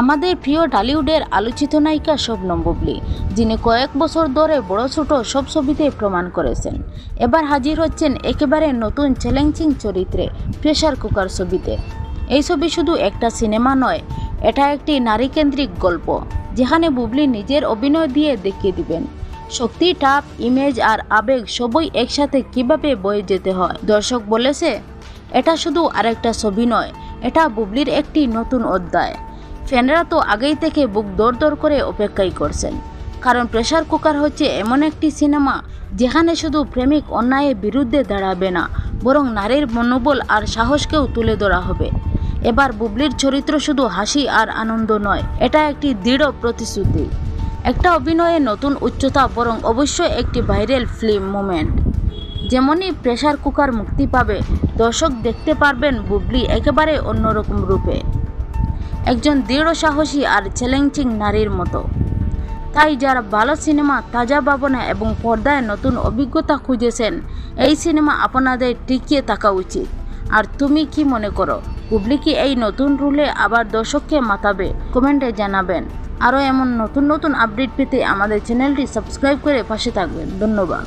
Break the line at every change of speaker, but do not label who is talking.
আমাদের প্রিয় টলিউডের আলোচিত নায়িকা শবনম বুবলী, যিনি কয়েক বছর ধরে বড় ছোট সব ছবিতে প্রমাণ করেছেন, এবার হাজির হচ্ছেন একেবারে নতুন চ্যালেঞ্জিং চরিত্রে প্রেসার কুকার ছবিতে। এই ছবি শুধু একটা সিনেমা নয়, এটা একটি নারীকেন্দ্রিক গল্প, যেখানে বুবলী নিজের অভিনয় দিয়ে দেখিয়ে দিবেন শক্তি, টাপ, ইমেজ আর আবেগ সবই একসাথে কিভাবে বয়ে যেতে হয়। দর্শক বলেছে, এটা শুধু আরেকটা ছবি নয়, এটা বুবলীর একটি নতুন অধ্যায়। ফ্যানরা তো আগেই থেকে বুক দৌড় করে অপেক্ষাই করছেন, কারণ প্রেসার কুকার হচ্ছে এমন একটি সিনেমা যেখানে শুধু প্রেমিক অন্যায়ের বিরুদ্ধে দাঁড়াবে না, বরং নারীর মনোবল আর সাহসকেও তুলে ধরা হবে। এবার বুবলীর চরিত্র শুধু হাসি আর আনন্দ নয়, এটা একটি দৃঢ় প্রতিশ্রুতি, একটা অভিনয়ের নতুন উচ্চতা, বরং অবশ্যই একটি ভাইরাল ফিল্ম মোমেন্ট। যেমনই প্রেসার কুকার মুক্তি পাবে, দর্শক দেখতে পারবেন বুবলী একেবারে অন্যরকম রূপে, একজন দৃঢ় সাহসী আর চ্যালেঞ্জিং নারীর মতো। তাই যারা ভালো সিনেমা, তাজা ভাবনা এবং পর্দায় নতুন অভিজ্ঞতা খুঁজেছেন, এই সিনেমা আপনাদের টিকিয়ে থাকা উচিত। আর তুমি কি মনে করো, বুবলী কি এই নতুন রুলে আবার দর্শককে মাতাবে? কমেন্টে জানাবেন। আরও এমন নতুন আপডেট পেতে আমাদের চ্যানেলটি সাবস্ক্রাইব করে পাশে থাকবেন। ধন্যবাদ।